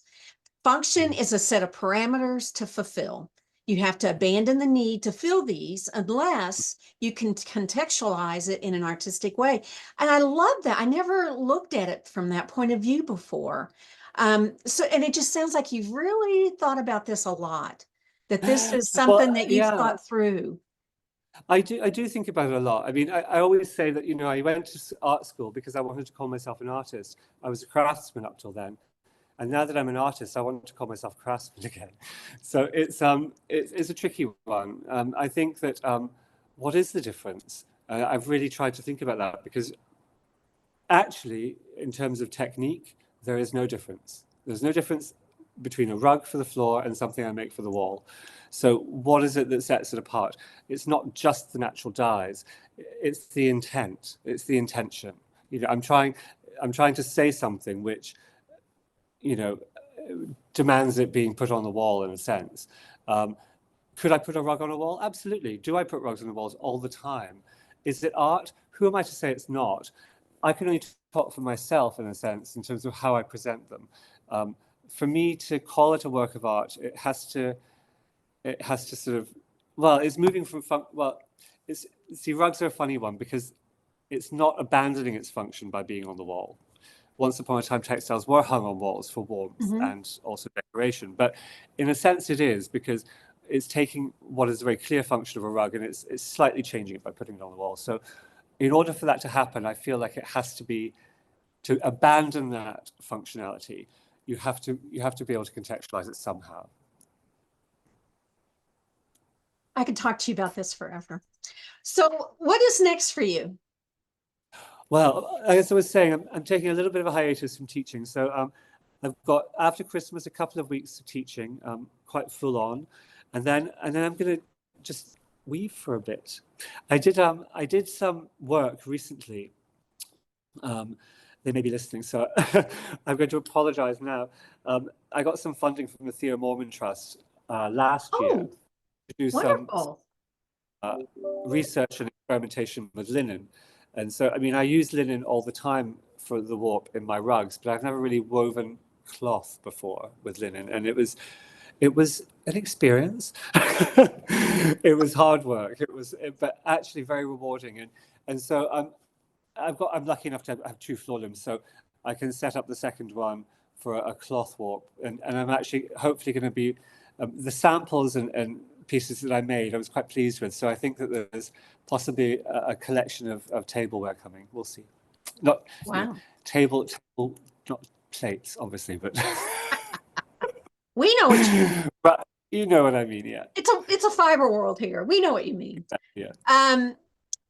Function is a set of parameters to fulfill. You have to abandon the need to fill these unless you can contextualize it in an artistic way. And I love that. I never looked at it from that point of view before. And it just sounds like you've really thought about this a lot, that this is something that you've thought through. I do think about it a lot. I mean, I always say that, I went to art school because I wanted to call myself an artist. I was a craftsman up till then. And now that I'm an artist, I want to call myself a craftsman again. So it's a tricky one. I think that what is the difference? I've really tried to think about that because actually, in terms of technique, there is no difference. There's no difference between a rug for the floor and something I make for the wall. So what is it that sets it apart? It's not just the natural dyes. It's the intent. It's the intention. I'm trying to say something which, demands it being put on the wall in a sense. Could I put a rug on a wall? Absolutely. Do I put rugs on the walls all the time? Is it art? Who am I to say it's not? I can only talk for myself in a sense in terms of how I present them. For me to call it a work of art, it has to sort of, it's moving from rugs are a funny one because it's not abandoning its function by being on the wall. Once upon a time, textiles were hung on walls for warmth and also decoration. But in a sense, it is because it's taking what is a very clear function of a rug and it's slightly changing it by putting it on the wall. So in order for that to happen, I feel like it has to be, to abandon that functionality, you have to be able to contextualize it somehow. I could talk to you about this forever. So what is next for you? Well, as I was saying, I'm taking a little bit of a hiatus from teaching. So I've got after Christmas a couple of weeks of teaching, quite full on, and then I'm going to just weave for a bit. I did some work recently. They may be listening, so I'm going to apologize now. I got some funding from the Theo Mormon Trust last year Oh, to do some wonderful. research and experimentation with linen. And so, I mean, I use linen all the time for the warp in my rugs, but I've never really woven cloth before with linen. And it was an experience. It was hard work. But actually very rewarding. And so I'm lucky enough to have two floor looms, so I can set up the second one for a cloth warp. And I'm actually hopefully going to be, the samples and pieces that I made, I was quite pleased with. So I think that there's possibly a collection of tableware coming. We'll see. Not Wow. table, not plates, obviously, but We know what you but you know what I mean. Yeah, it's a fiber world here. We know what you mean. yeah.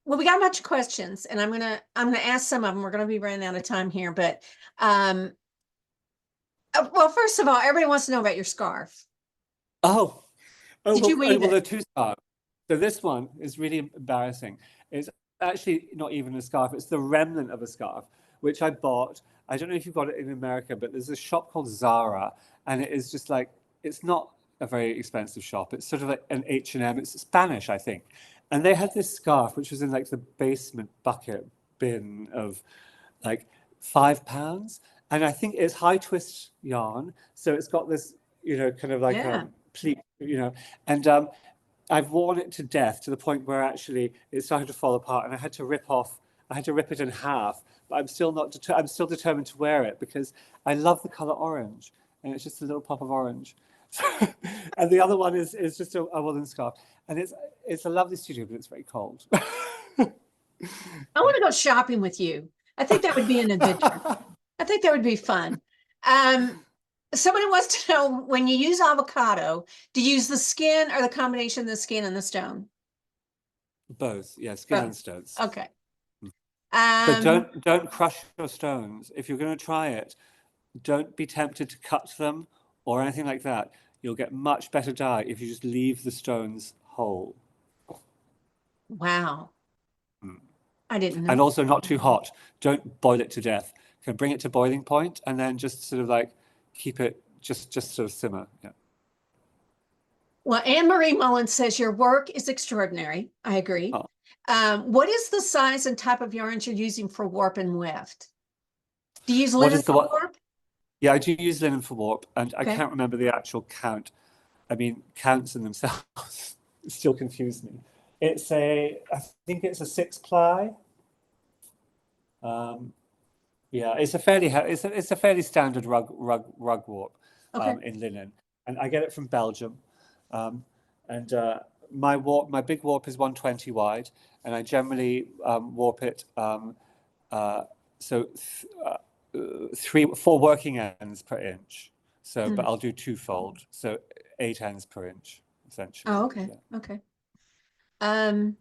Well, we got a bunch of questions, and I'm gonna ask some of them. We're gonna be running out of time here, but um, well, first of all, everybody wants to know about your scarf. Oh, Did you weave well, there are it? two scarves. So this one is really embarrassing. It's actually not even a scarf. It's the remnant of a scarf, which I bought. I don't know if you've got it in America, but there's a shop called Zara, and it is just like, it's not a very expensive shop. It's sort of like an H&M. It's Spanish, I think. And they had this scarf, which was in like the basement bucket bin of like £5. And I think it's high twist yarn. So it's got this, kind of like Yeah. pleat, and I've worn it to death to the point where actually it started to fall apart, and I had to rip it in half. But I'm still not. I'm still determined to wear it because I love the color orange, and it's just a little pop of orange. And the other one is just a woolen scarf, and it's a lovely studio, but it's very cold. I want to go shopping with you. I think that would be an adventure. I think that would be fun. Um, Somebody wants to know, when you use avocado, do you use the skin or the combination of the skin and the stone? Both, yeah, skin Both. and stones. Okay. But Um, don't crush your stones. If you're going to try it, don't be tempted to cut them or anything like that. You'll get much better dye if you just leave the stones whole. wow. Mm. I didn't And know. also not too hot. Don't boil it to death. You can bring it to boiling point and then just sort of like keep it just sort of simmer. Yeah. Well, Anne Marie Mullins says your work is extraordinary. I agree. Oh. What is the size and type of yarns you're using for warp and weft? Do you use What linen is the for what? warp? Yeah, I do use linen for warp, and I Okay. can't remember the actual count. I mean, counts in themselves still confuse me. I think it's a 6-ply. Yeah, it's a fairly standard rug warp Okay. in linen, and I get it from Belgium. And my big warp is 120 wide, and I generally warp it so 4 working ends per inch. So, but I'll do twofold, so 8 ends per inch essentially. Oh, okay. Yeah. Okay. Um,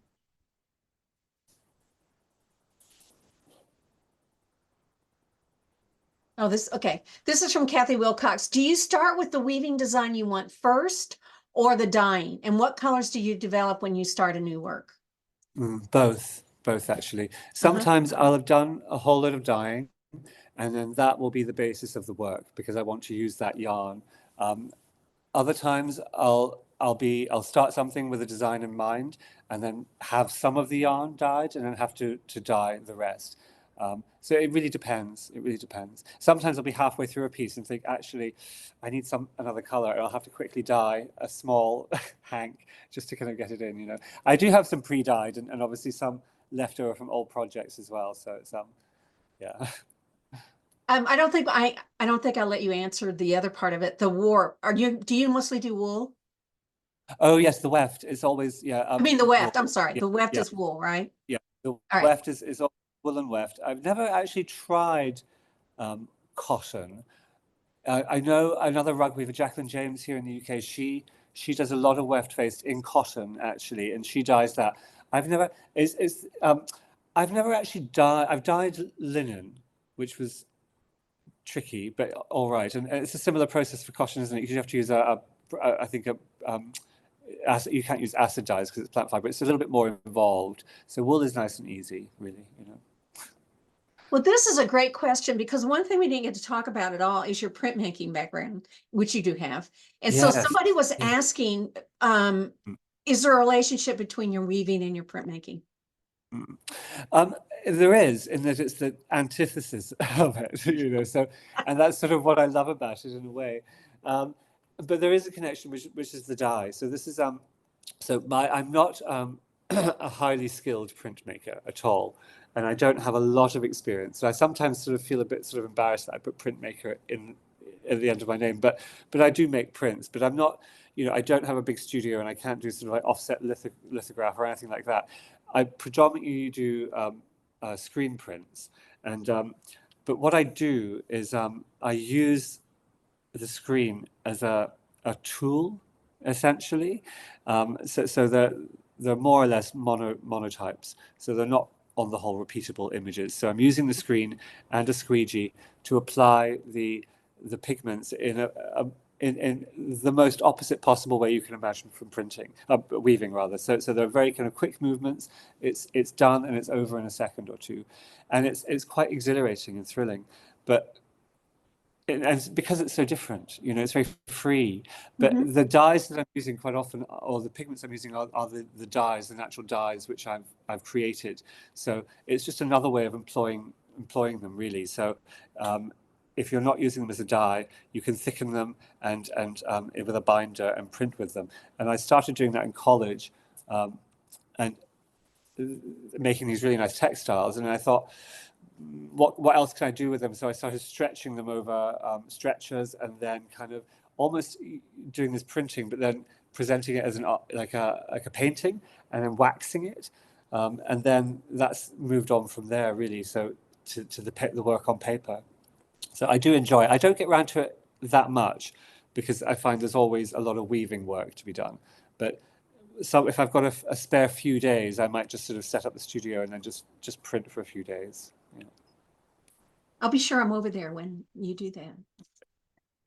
okay. This is from Kathy Wilcox. Do you start with the weaving design you want first or the dyeing? And what colors do you develop when you start a new work? Both actually. Sometimes I'll have done a whole lot of dyeing, and then that will be the basis of the work because I want to use that yarn. Other times I'll start something with a design in mind and then have some of the yarn dyed and then have to dye the rest. So it really depends. It really depends. Sometimes I'll be halfway through a piece and think, actually, I need another color, and I'll have to quickly dye a small hank just to kind of get it in. I do have some pre-dyed and obviously some left over from old projects as well. So it's yeah. I don't think I'll let you answer the other part of it. The warp. Do you mostly do wool? Oh yes, the weft is always I mean the wool. weft. I'm sorry. Yeah, The weft yeah, is wool, right? yeah. The All right. weft is all woolen weft. I've never actually tried cotton. I know another rug weaver, Jacqueline James, here in the UK. She does a lot of weft faced in cotton actually, and she dyes that. I've never. I've never actually dyed. I've dyed linen, which was tricky, but all right. And it's a similar process for cotton, isn't it? You have to use I think you can't use acid dyes because it's plant fiber. It's a little bit more involved. So wool is nice and easy, really. Well, this is a great question because one thing we didn't get to talk about at all is your printmaking background, which you do have. And so Yes. somebody was Yeah. asking, Mm, is there a relationship between your weaving and your printmaking? mm. Um, there is, in that it's the antithesis of it, So, and that's sort of what I love about it in a way. Um, but there is a connection, which is the dye. So this is so I'm not a highly skilled printmaker at all, and I don't have a lot of experience. So I sometimes sort of feel a bit sort of embarrassed that I put printmaker in at the end of my name, but I do make prints. But I'm not, I don't have a big studio, and I can't do sort of like offset lithograph or anything like that. I predominantly do screen prints, and but what I do is I use the screen as a tool, essentially. So they're more or less monotypes. So they're not on the whole repeatable images. So I'm using the screen and a squeegee to apply the pigments in the most opposite possible way you can imagine from weaving rather. So they're very kind of quick movements. It's done and it's over in a second or two, and it's quite exhilarating and thrilling. But and because it's so different, it's very free. But Mhm. the dyes that I'm using quite often, or the pigments I'm using, are the dyes, the natural dyes which I've created. So it's just another way of employing them, really. So if you're not using them as a dye, you can thicken them and with a binder and print with them. And I started doing that in college, and making these really nice textiles. And I thought, what else can I do with them? So I started stretching them over stretchers, and then kind of almost doing this printing, but then presenting it as like a painting, and then waxing it, and then that's moved on from there, really. So to the work on paper. So I do enjoy it. I don't get around to it that much because I find there's always a lot of weaving work to be done. But so if I've got a spare few days, I might just sort of set up the studio and then just print for a few days. I'll be sure I'm over there when you do that.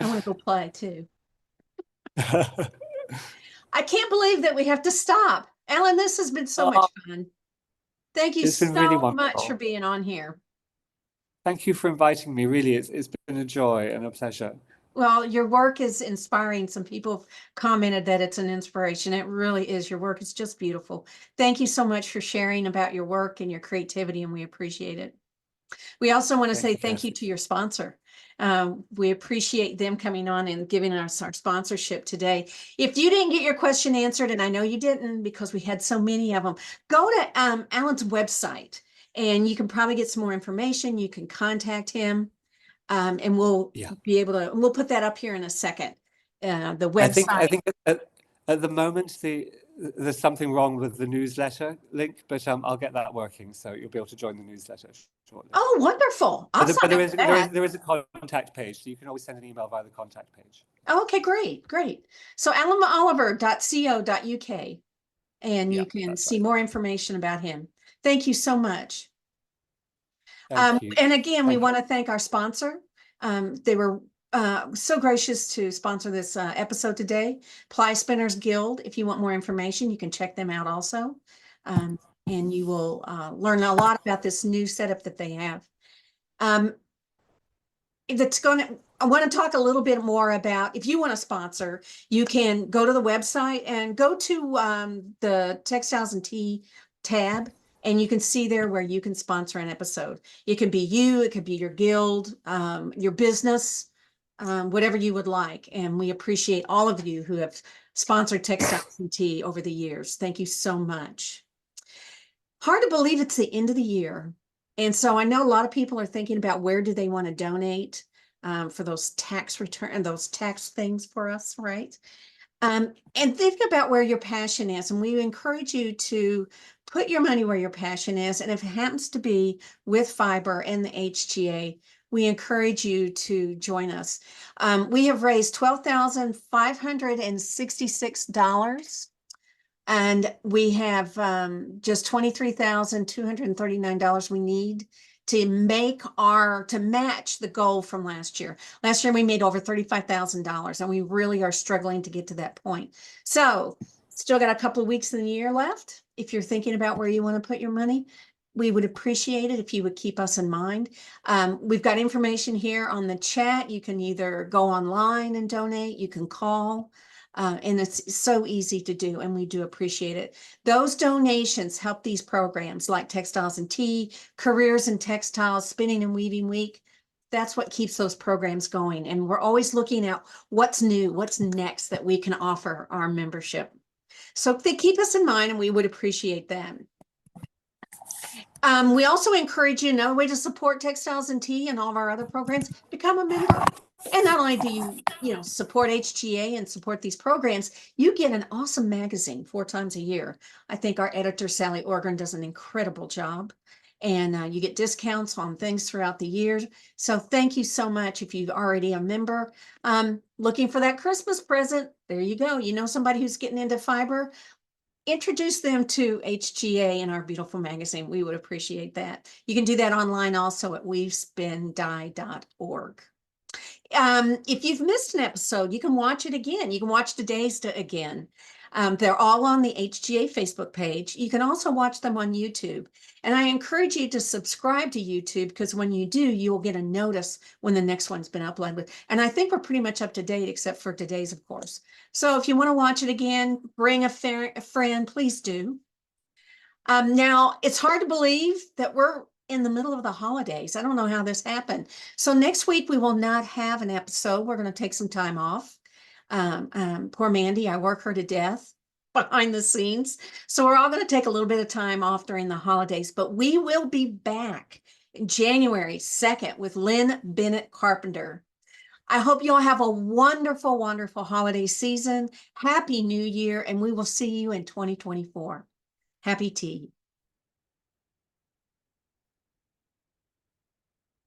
I want to go play too. I can't believe that we have to stop. Ellen, this has been so much Oh, fun. Thank you it's been really so much for wonderful. being on here. Thank you for inviting me. Really, it's been a joy and a pleasure. Well, your work is inspiring. Some people commented that it's an inspiration. It really is. Your work is just beautiful. Thank you so much for sharing about your work and your creativity, and we appreciate it. We also want to Thank say you, thank you Kathy. to your sponsor. We appreciate them coming on and giving us our sponsorship today. If you didn't get your question answered, and I know you didn't because we had so many of them, go to Alan's website and you can probably get some more information. You can contact him, and we'll Yeah, be able to, we'll put that up here in a second. The I website. think at the moment there's something wrong with the newsletter link, but I'll get that working, so you'll be able to join the newsletter shortly. Oh, wonderful. I'll But sign there up is for that. a contact page, so you can always send an email via the contact page. Okay, great, great. So alanoliver.co.uk, and Yeah, you can that's see right. more information about him. Thank you so much. Thank you. And again, we Thank you. want to thank our sponsor. They were so gracious to sponsor this episode today. Ply Spinners Guild. If you want more information, you can check them out also. And you will learn a lot about this new setup that they have. Um, that's going to, I want to talk a little bit more about, if you want to sponsor, you can go to the website and go to the Textiles and Tea tab, and you can see there where you can sponsor an episode. It can be you, it could be your guild, your business, whatever you would like. And we appreciate all of you who have sponsored Textiles and Tea over the years. Thank you so much. Hard to believe it's the end of the year. And so I know a lot of people are thinking about where do they want to donate for those tax return and those tax things for us, right? And think about where your passion is. And we encourage you to put your money where your passion is. And if it happens to be with fiber and the HGA, we encourage you to join us. We have raised $12,566. And we have just $23,239 we need to match the goal from last year. Last year we made over $35,000 and we really are struggling to get to that point. So still got a couple of weeks in the year left. If you're thinking about where you want to put your money, we would appreciate it if you would keep us in mind. We've got information here on the chat. You can either go online and donate, you can call. And it's so easy to do, and we do appreciate it. Those donations help these programs like Textiles and Tea, Careers in Textiles, Spinning and Weaving Week. That's what keeps those programs going. And we're always looking at what's new, what's next that we can offer our membership. So they keep us in mind, and we would appreciate that. We also encourage you, another way to support Textiles and Tea and all of our other programs, become a member. And not only do you support HGA and support these programs, you get an awesome magazine 4 times a year. I think our editor, Sally Organ, does an incredible job. And you get discounts on things throughout the year. So thank you so much if you're already a member. Looking for that Christmas present, there you go. You know somebody who's getting into fiber, introduce them to HGA in our beautiful magazine. We would appreciate that. You can do that online also at weavespindye.org. If you've missed an episode, you can watch it again. You can watch today's again. They're all on the HGA Facebook page. You can also watch them on YouTube. And I encourage you to subscribe to YouTube, because when you do, you'll get a notice when the next one's been uploaded. And I think we're pretty much up to date, except for today's, of course. So if you want to watch it again, bring a friend, please do. Now, it's hard to believe that we're in the middle of the holidays. I don't know how this happened. So next week, we will not have an episode. We're going to take some time off. Poor Mandy, I work her to death behind the scenes. So we're all going to take a little bit of time off during the holidays, but we will be back January 2nd with Lynn Bennett Carpenter. I hope you all have a wonderful, wonderful holiday season. Happy New Year, and we will see you in 2024. Happy tea.